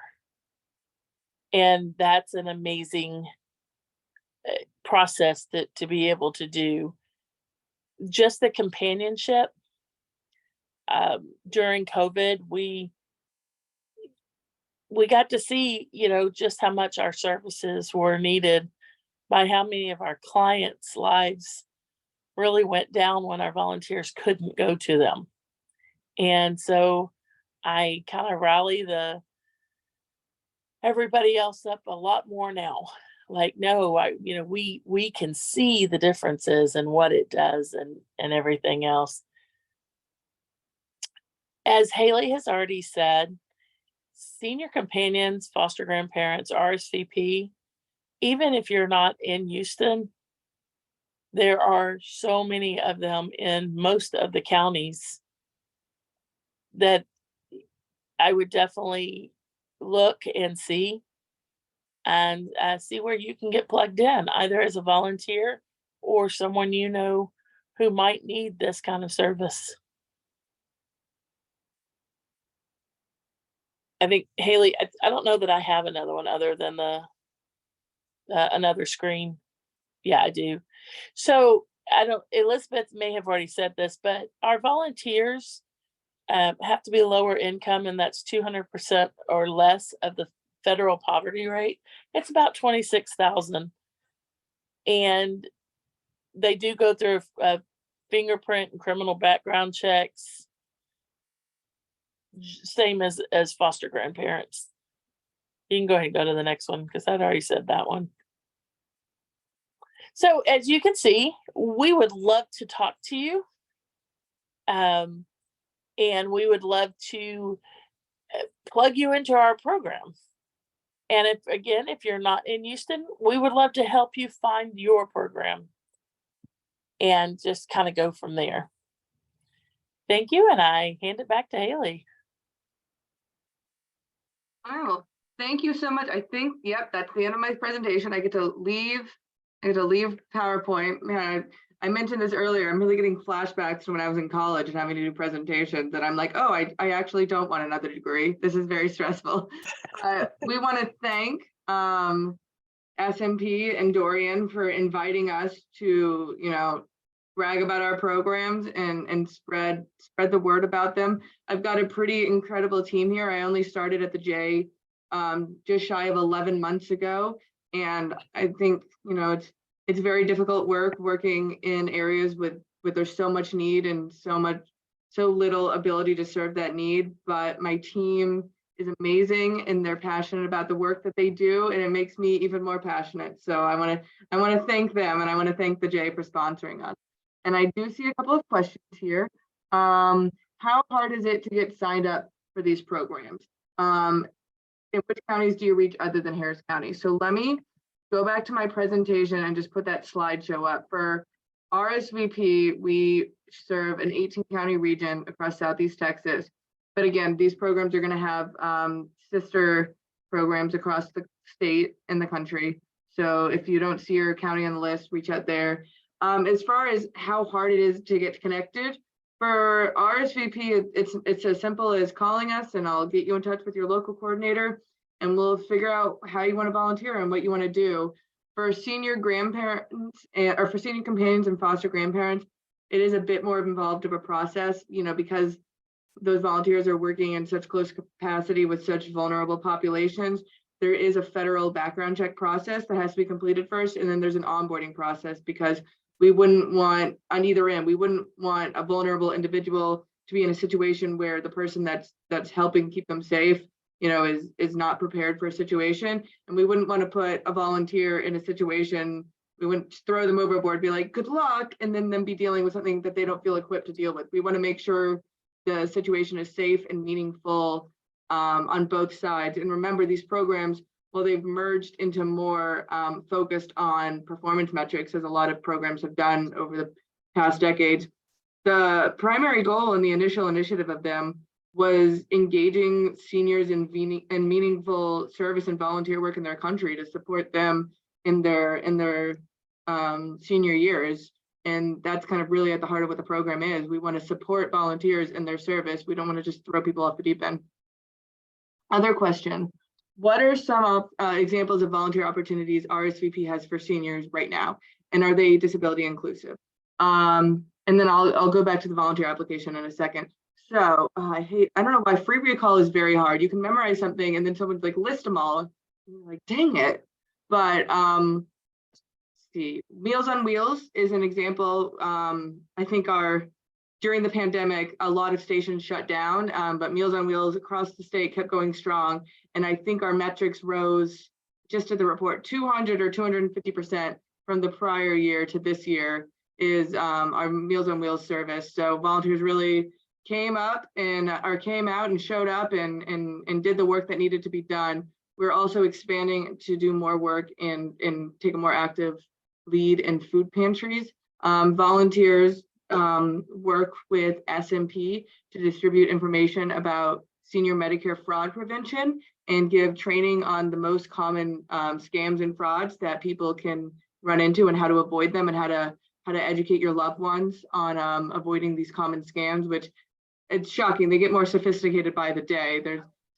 And that's an amazing process to be able to do. Just the companionship. During COVID, we got to see, just how much our services were needed by how many of our clients' lives really went down when our volunteers couldn't go to them. And so I kind of rally everybody else up a lot more now. Like, no, we can see the differences and what it does and everything else. As Haley has already said, senior companions, foster grandparents, RSVP, even if you're not in Houston, there are so many of them in most of the counties that I would definitely look and see where you can get plugged in, either as a volunteer or someone who might need this kind of service. I think, Haley, I don't know that I have another one other than another screen. Yeah, I do. So Elizabeth may have already said this, but our volunteers have to be lower income, and that's 200% or less of the federal poverty rate. It's about 26,000. And they do go through a fingerprint and criminal background checks, same as foster grandparents. You can go ahead and go to the next one because I'd already said that one. So as you can see, we would love to talk to you. And we would love to plug you into our program. And if you're not in Houston, we would love to help you find your program and just kind of go from there. Thank you. And I hand it back to Haley. All right, well, thank you so much. I think, yep, that's the end of my presentation. I get to leave PowerPoint. Man, I mentioned this earlier. I'm really getting flashbacks to when I was in college and having to do presentations, and I'm like, oh, I actually don't want another degree. This is very stressful. We want to thank SMP and Dorian for inviting us to, brag about our programs and spread the word about them. I've got a pretty incredible team here. I only started at the J just shy of 11 months ago, and I think it's very difficult working in areas with there's so much need and so little ability to serve that need. But my team is amazing and they're passionate about the work that they do, and it makes me even more passionate. So I want to thank them, and I want to thank the J for sponsoring us. And I do see a couple of questions here. How hard is it to get signed up for these programs? In which counties do you reach other than Harris County? So let me go back to my presentation and just put that slideshow up. For RSVP, we serve an 18-county region across Southeast Texas. But again, these programs are going to have sister programs across the state and the country. So if you don't see your county on the list, reach out there. As far as how hard it is to get connected, for RSVP, it's as simple as calling us, and I'll get you in touch with your local coordinator, and we'll figure out how you want to volunteer and what you want to do. For senior grandparents or for senior companions and foster grandparents, it is a bit more involved of a process, because those volunteers are working in such close capacity with such vulnerable populations. There is a federal background check process that has to be completed first, and then there's an onboarding process, because we wouldn't want, on either end, we wouldn't want a vulnerable individual to be in a situation where the person that's helping keep them safe, is not prepared for a situation. And we wouldn't want to put a volunteer in a situation, we wouldn't throw them overboard, be like, good luck, and then them be dealing with something that they don't feel equipped to deal with. We want to make sure the situation is safe and meaningful on both sides. And remember, these programs, well, they've merged into more focused on performance metrics, as a lot of programs have done over the past decades. The primary goal in the initial initiative of them was engaging seniors in meaningful service and volunteer work in their country to support them in their senior years. And that's kind of really at the heart of what the program is. We want to support volunteers in their service. We don't want to just throw people off the deep end. Other question. What are some examples of volunteer opportunities RSVP has for seniors right now? And are they disability inclusive? And then I'll go back to the volunteer application in a second. So I don't know why free recall is very hard. You can memorize something and then someone's like, list them all. And you're like, dang it. But let's see, Meals on Wheels is an example. I think during the pandemic, a lot of stations shut down, but Meals on Wheels across the state kept going strong. And I think our metrics rose just at the report 200 or 250% from the prior year to this year is our Meals on Wheels service. So volunteers really came out and showed up and did the work that needed to be done. We're also expanding to do more work and take a more active lead in food pantries. Volunteers work with SMP to distribute information about senior Medicare fraud prevention and give training on the most common scams and frauds that people can run into and how to avoid them and how to educate your loved ones on avoiding these common scams, which it's shocking. They get more sophisticated by the day.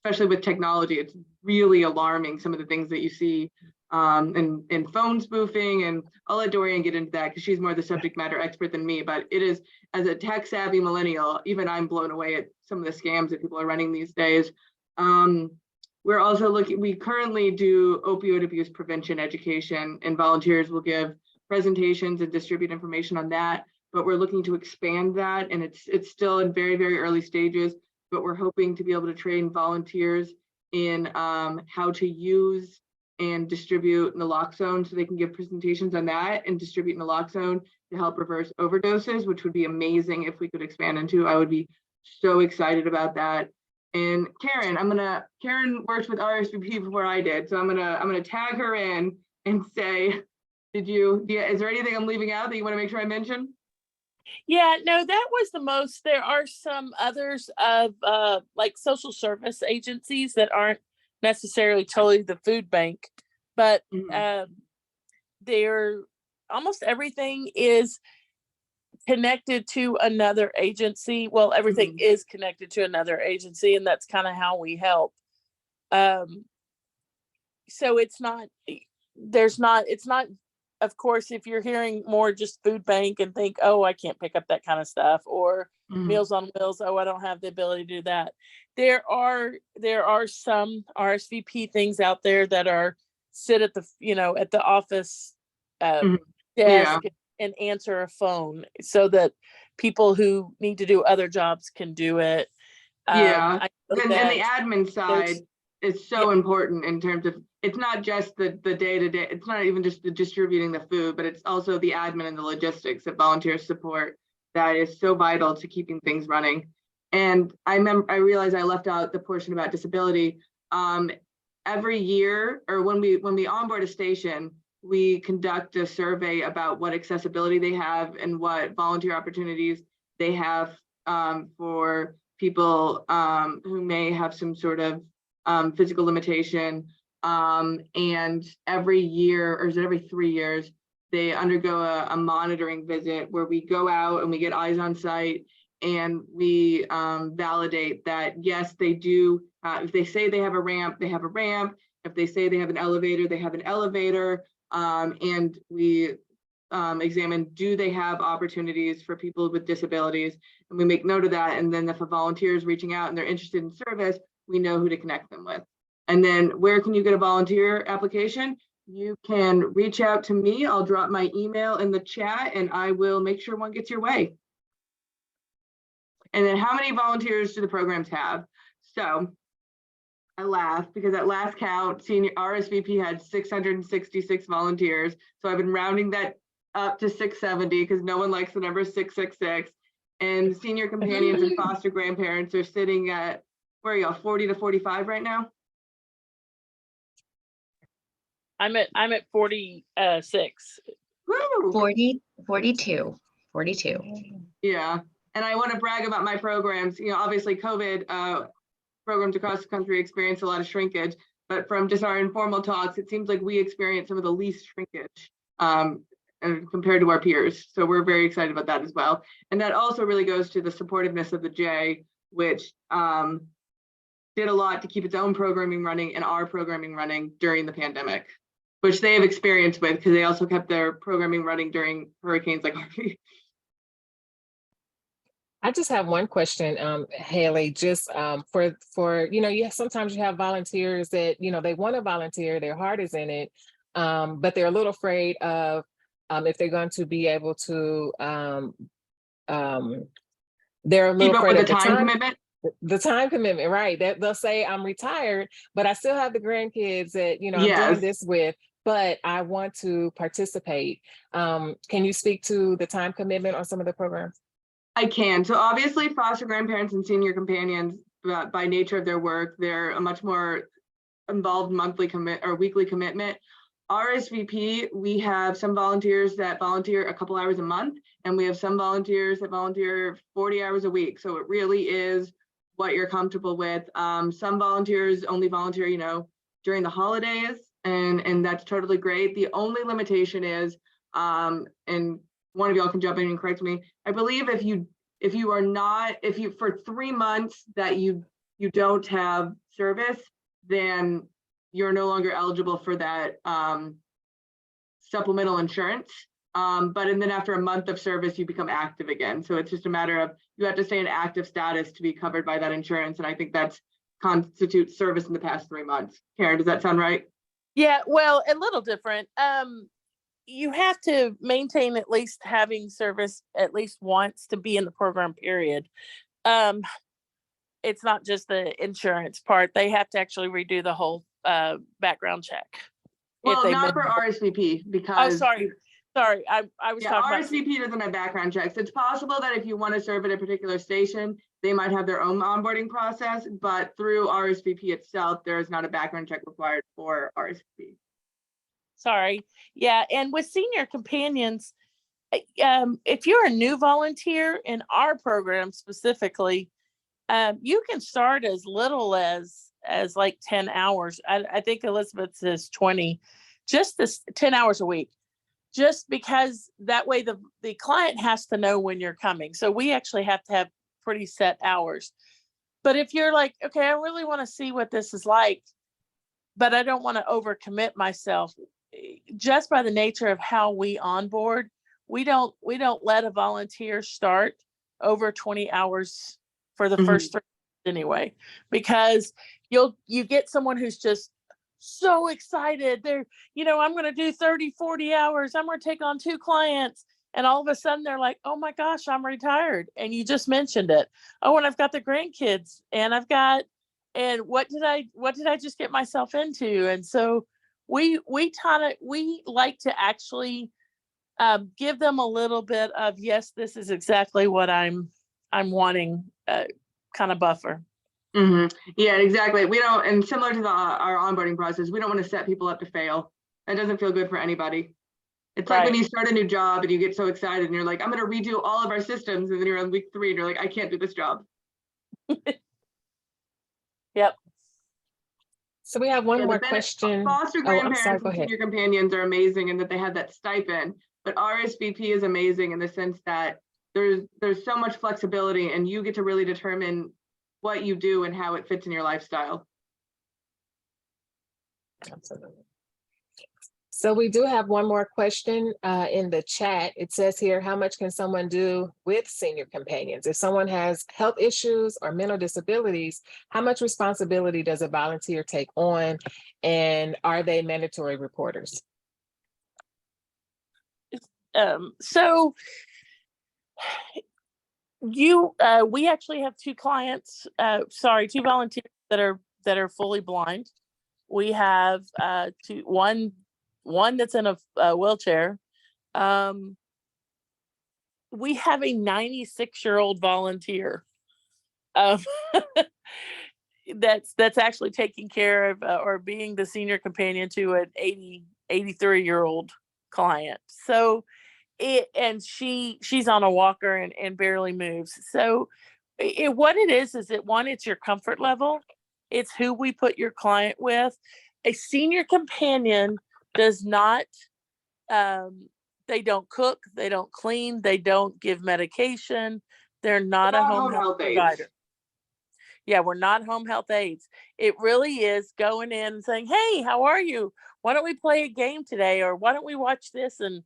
Especially with technology, it's really alarming some of the things that you see in phone spoofing, and I'll let Dorian get into that because she's more the subject matter expert than me, but it is, as a tech savvy millennial, even I'm blown away at some of the scams that people are running these days. We're also we currently do opioid abuse prevention education, and volunteers will give presentations and distribute information on that, but we're looking to expand that, and it's still in very, very early stages, but we're hoping to be able to train volunteers in how to use and distribute naloxone so they can give presentations on that and distribute naloxone to help reverse overdoses, which would be amazing if we could expand into. I would be so excited about that. And Karen, Karen worked with RSVP before I did, so I'm gonna tag her in and say, is there anything I'm leaving out that you want to make sure I mention? Yeah, no, that was the most. There are some others of like social service agencies that aren't necessarily totally the food bank, but they're almost everything is connected to another agency. Well, everything is connected to another agency, and that's kind of how we help. So it's not, of course, if you're hearing more just food bank and think, oh, I can't pick up that kind of stuff, or Meals on Wheels, oh, I don't have the ability to do that. There are some RSVP things out there that are sit at the, at the office desk and answer a phone so that people who need to do other jobs can do it. And the admin side is so important in terms of, it's not just the day-to-day, it's not even just the distributing the food, but it's also the admin and the logistics that volunteers support that is so vital to keeping things running. And I realized I left out the portion about disability. Every year, or when we onboard a station, we conduct a survey about what accessibility they have and what volunteer opportunities they have for people who may have some sort of physical limitation. And every year, or is it every 3 years, they undergo a monitoring visit where we go out and we get eyes on site and we validate that, yes, they do. If they say they have a ramp, they have a ramp. If they say they have an elevator, they have an elevator. And we examine, do they have opportunities for people with disabilities? And we make note of that. And then if a volunteer is reaching out and they're interested in service, we know who to connect them with. And then where can you get a volunteer application? You can reach out to me. I'll drop my email in the chat and I will make sure one gets your way. And then how many volunteers do the programs have? So I laugh because at last count, senior RSVP had 666 volunteers. So I've been rounding that up to 670 because no one likes the number 666. And senior companions and foster grandparents are sitting at, where are y'all, 40 to 45 right now? I'm at 46. Woo! 42. Yeah, and I want to brag about my programs. Obviously COVID programs across the country experience a lot of shrinkage, but from just our informal talks, it seems like we experience some of the least shrinkage compared to our peers. So we're very excited about that as well. And that also really goes to the supportiveness of the J, which did a lot to keep its own programming running and our programming running during the pandemic, which they have experience with because they also kept their programming running during hurricanes like Harvey. I just have one question, Haley, just sometimes you have volunteers that, they want to volunteer, their heart is in it, but they're a little afraid of if they're going to be able to, they're a little Keep up afraid with of the time commitment. the time commitment, right? That they'll say, I'm retired, but I still have the grandkids that, I'm doing Yes. this with, but I want to participate. Can you speak to the time commitment on some of the programs? I can. So obviously foster grandparents and senior companions, by nature of their work, they're a much more involved monthly or weekly commitment. RSVP, we have some volunteers that volunteer a couple hours a month, and we have some volunteers that volunteer 40 hours a week. So it really is what you're comfortable with. Some volunteers only volunteer, during the holidays, and that's totally great. The only limitation is, and one of y'all can jump in and correct me. I believe if you for 3 months that you don't have service, then you're no longer eligible for that supplemental insurance. But then after a month of service, you become active again. So it's just a matter of, you have to stay in active status to be covered by that insurance. And I think that's constitutes service in the past 3 months. Karen, does that sound right? Yeah, well, a little different. You have to maintain at least having service at least once to be in the program, period. It's not just the insurance part. They have to actually redo the whole background check. Well, not for RSVP, because sorry. I was talking about RSVP doesn't have background checks. It's possible that if you want to serve at a particular station, they might have their own onboarding process, but through RSVP itself, there is not a background check required for RSVP. Sorry. Yeah. And with senior companions, if you're a new volunteer in our program specifically, you can start as little as like 10 hours. I think Elizabeth says 20, just this 10 hours a week, just because that way the client has to know when you're coming. So we actually have to have pretty set hours. But if you're like, okay, I really want to see what this is like, but I don't want to overcommit myself, just by the nature of how we onboard, we don't let a volunteer start over 20 hours for the first 3 months anyway, because you get someone who's just so excited. They're, I'm going to do 30, 40 hours. I'm going to take on 2 clients. And all of a sudden they're like, oh my gosh, I'm retired. And you just mentioned it. Oh, and I've got the grandkids, and what did I just get myself into? And so we like to actually give them a little bit of, yes, this is exactly what I'm wanting, kind of buffer. Yeah, exactly. We don't, and similar to our onboarding process, we don't want to set people up to fail. That doesn't feel good for anybody. It's like when you start a new job and you get so excited and you're like, I'm going to redo all of our systems, and then you're on week 3 and you're like, I can't do this job. Yep. So we have one more question. Foster grandparents and senior companions are amazing in that they have that stipend, but RSVP is amazing in the sense that there's so much flexibility, and you get to really determine what you do and how it fits in your lifestyle. Absolutely. So we do have one more question in the chat. It says here, how much can someone do with senior companions? If someone has health issues or mental disabilities, how much responsibility does a volunteer take on? And are they mandatory reporters? So we actually have 2 clients, 2 volunteers that are fully blind. We have one that's in a wheelchair. We have a 96-year-old volunteer that's actually taking care of or being the senior companion to an 83-year-old client. So she's on a walker and barely moves. So what it is that one, it's your comfort level. It's who we put your client with. A senior companion does not, they don't cook, they don't clean, they don't give medication. They're not a home health provider. Yeah, we're not home health aides. It really is going in and saying, hey, how are you? Why don't we play a game today? Or why don't we watch this and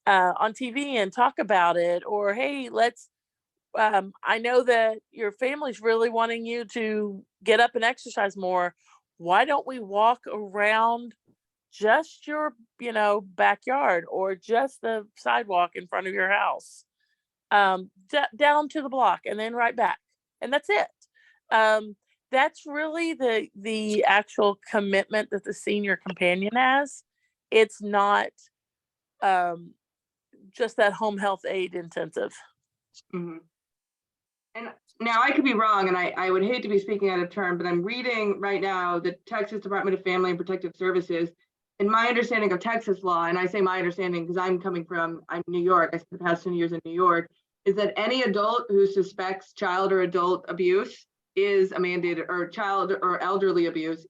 on TV and talk about it? Or, hey, I know that your family's really wanting you to get up and exercise more. Why don't we walk around just your, backyard or just the sidewalk in front of your house, down to the block and then right back, and that's it. That's really the actual commitment that the senior companion has. It's not just that home health aid intensive. Mhm. And now I could be wrong, and I would hate to be speaking out of turn, but I'm reading right now the Texas Department of Family and Protective Services. In my understanding of Texas law, and I say my understanding because I'm New York, I spent the past 10 years in New York, is that any adult who suspects child or adult abuse is a mandated, or child or elderly abuse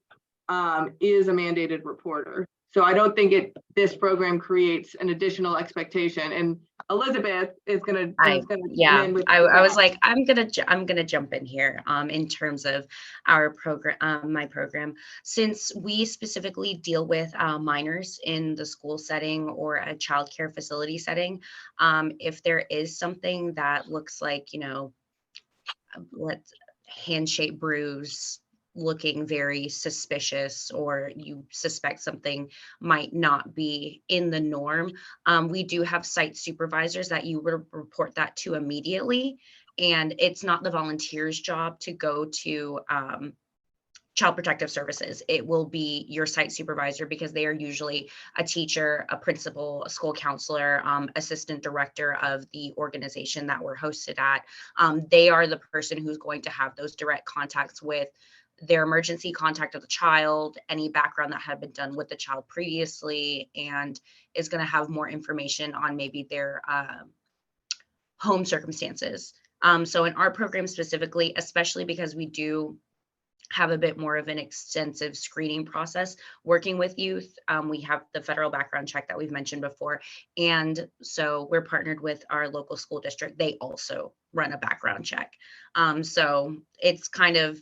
is a mandated reporter. So I don't think this program creates an additional expectation. And Elizabeth is gonna come in with. I was like, I'm gonna jump in here in terms of our program, my program, since we specifically deal with minors in the school setting or a childcare facility setting. If there is something that looks like, let's hand-shaped bruise looking very suspicious, or you suspect something might not be in the norm, we do have site supervisors that you would report that to immediately. And it's not the volunteer's job to go to Child Protective Services. It will be your site supervisor, because they are usually a teacher, a principal, a school counselor, assistant director of the organization that we're hosted at. They are the person who's going to have those direct contacts with their emergency contact of the child, any background that had been done with the child previously, and is going to have more information on maybe their home circumstances. So in our program specifically, especially because we do have a bit more of an extensive screening process working with youth. We have the federal background check that we've mentioned before. And so we're partnered with our local school district. They also run a background check. So it's kind of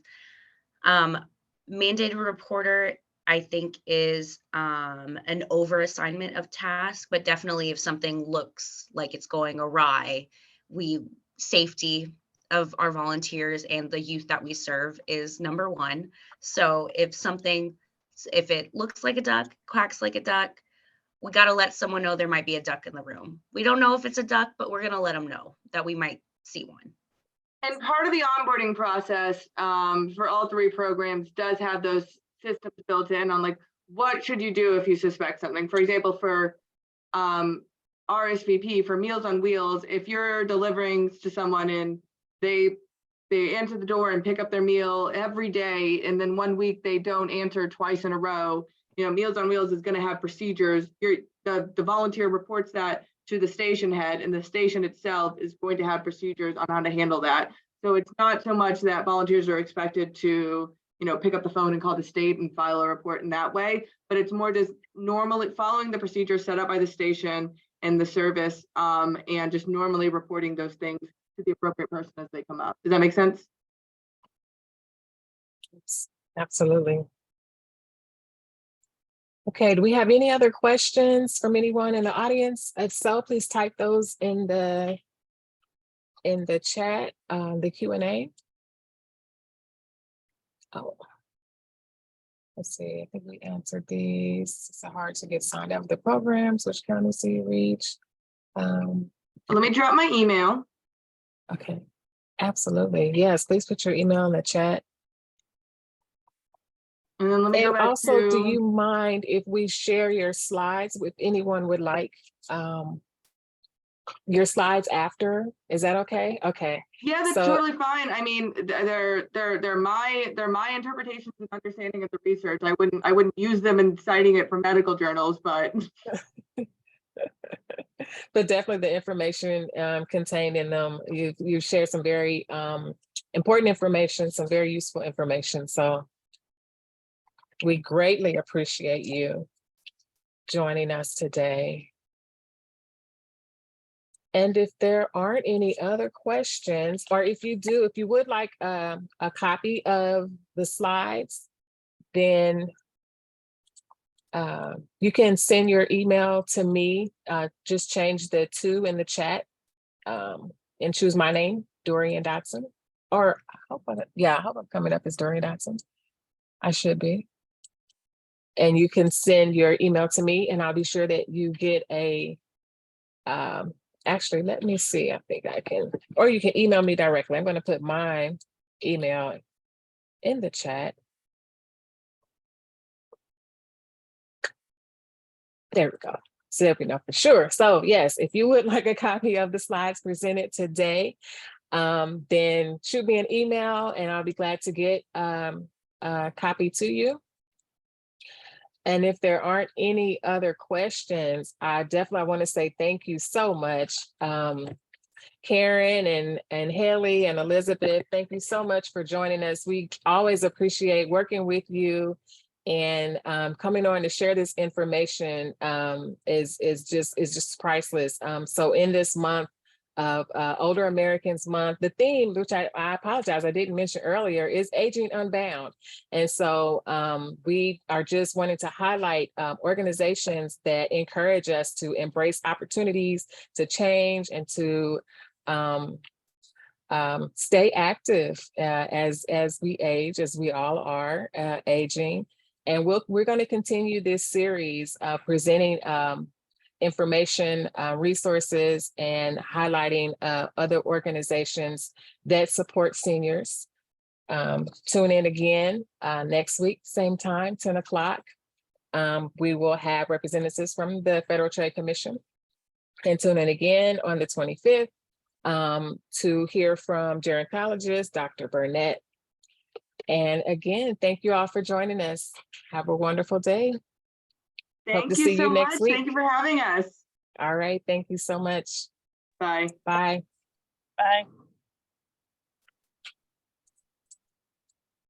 mandated reporter, I think, is an overassignment of task, but definitely if something looks like it's going awry, safety of our volunteers and the youth that we serve is number one. So if it looks like a duck, quacks like a duck, we got to let someone know there might be a duck in the room. We don't know if it's a duck, but we're going to let them know that we might see one. And part of the onboarding process for all three programs does have those systems built in on, like, what should you do if you suspect something? For example, for RSVP, for Meals on Wheels, if you're delivering to someone and they answer the door and pick up their meal every day, and then 1 week they don't answer twice in a row, Meals on Wheels is going to have procedures. The volunteer reports that to the station head, and the station itself is going to have procedures on how to handle that. So it's not so much that volunteers are expected to, pick up the phone and call the state and file a report in that way, but it's more just normally following the procedures set up by the station and the service, and just normally reporting those things to the appropriate person as they come up. Does that make sense? Absolutely. Okay, do we have any other questions from anyone in the audience? If so, please type those in the chat, the Q&A. Oh, let's see, I think we answered these. It's hard to get signed up with the programs. Which counties do you reach? Let me drop my email. Okay, absolutely. Yes, please put your email in the chat. And then let me go And back also, to, do you mind if we share your slides, if anyone would like your slides after? Is that okay? Okay. yeah, that's So- totally fine. I mean, they're my interpretations and understanding of the research. I wouldn't use them in citing it from medical journals, but But definitely the information contained in them, you shared some very important information, some very useful information. So we greatly appreciate you joining us today. And if there aren't any other questions, or if you would like a copy of the slides, then you can send your email to me. Just change the 2 in the chat and choose my name, Dorian Dotson. Or I hope I hope I'm coming up as Dorian Dotson. I should be. And you can send your email to me and I'll be sure that you get a, actually, let me see. I think I can, or you can email me directly. I'm going to put my email in the chat. There we go. So that we know for sure. So yes, if you would like a copy of the slides presented today, then shoot me an email and I'll be glad to get a copy to you. And if there aren't any other questions, I definitely want to say thank you so much. Karen and Haley and Elizabeth, thank you so much for joining us. We always appreciate working with you, and coming on to share this information is just priceless. So in this month of Older Americans Month, the theme, which I apologize, I didn't mention earlier, is Aging Unbound. And so we are just wanting to highlight organizations that encourage us to embrace opportunities to change and to stay active as we age, as we all are aging. And we're going to continue this series presenting information, resources, and highlighting other organizations that support seniors. Tune in again next week, same time, 10 o'clock. We will have representatives from the Federal Trade Commission. And tune in again on the 25th to hear from gerontologist Dr. Burnett. And again, thank you all for joining us. Have a wonderful day. Hope Thank to you see so you much. next week. Thank you for having us. All right. Thank you so much. Bye. Bye. Bye.